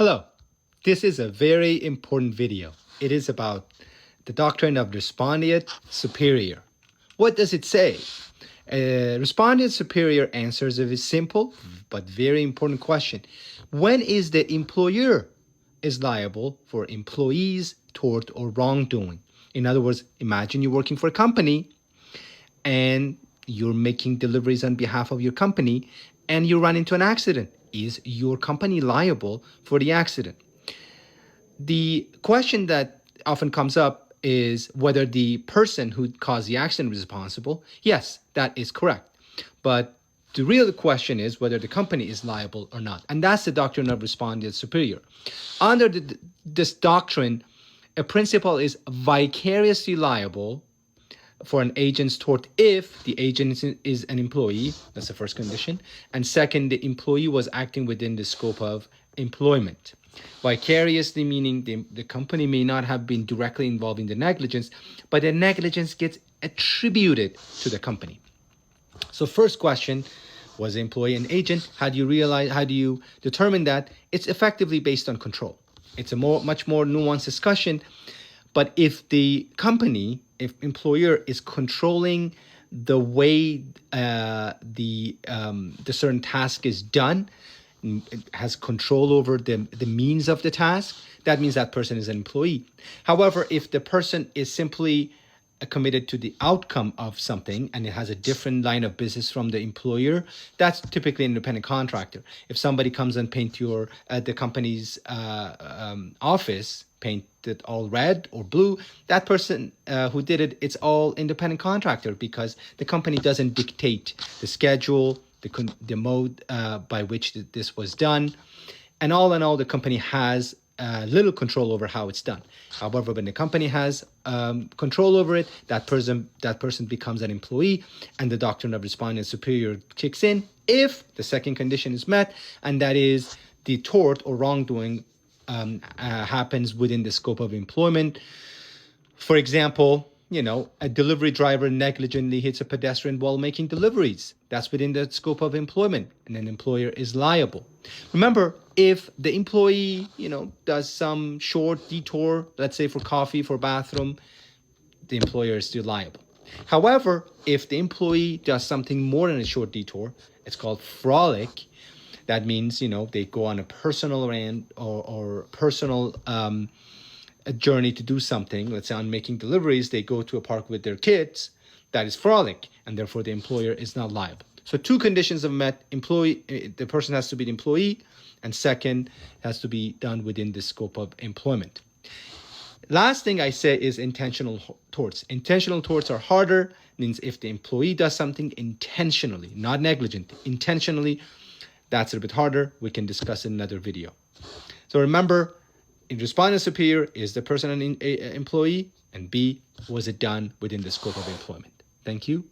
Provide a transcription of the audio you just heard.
Hello, this is a very important video. It is about the doctrine of Respondeat superior. What does it say? Respondeat superior answers a very simple but very important question. When is the employer is liable for employees' tort or wrongdoing? In other words, imagine you're working for a company and you're making deliveries on behalf of your company and you run into an accident. Is your company liable for the accident? The question that often comes up is whether the person who caused the accident is responsible. Yes, that is correct. But the real question is whether the company is liable or not. And that's the doctrine of Respondeat superior. Under this doctrine, a principle is vicariously liable for an agent's tort if the agent is an employee. That's the first condition. And second, the employee was acting within the scope of employment. Vicariously meaning the company may not have been directly involved in the negligence, but the negligence gets attributed to the company. So first question, was employee an agent? How do you determine that? It's effectively based on control. It's a much more nuanced discussion. But if the company, if employer is controlling the way the certain task is done, has control over the means of the task, that means that person is an employee. However, if the person is simply committed to the outcome of something and it has a different line of business from the employer, that's typically an independent contractor. If somebody comes and paint the company's office, paint it all red or blue, that person who did it, it's all independent contractor because the company doesn't dictate the schedule, the mode by which this was done. And all in all, the company has little control over how it's done. However, when the company has control over it, that person becomes an employee, and the doctrine of Respondeat superior kicks in if the second condition is met, and that is the tort or wrongdoing happens within the scope of employment. For example, a delivery driver negligently hits a pedestrian while making deliveries. That's within the scope of employment, and an employer is liable. Remember, if the employee, does some short detour, let's say for coffee, for bathroom, the employer is still liable. However, if the employee does something more than a short detour, it's called frolic. That means, they go on a personal errand or personal a journey to do something. Let's say on making deliveries, they go to a park with their kids. That is frolic, and therefore the employer is not liable. So two conditions are met: the person has to be the employee, and second, has to be done within the scope of employment. Last thing I say is intentional torts. Intentional torts are harder. Means if the employee does something intentionally, not negligent, intentionally, that's a bit harder. We can discuss in another video. So remember, in Respondeat superior, is the person an employee? And B, was it done within the scope of employment? Thank you.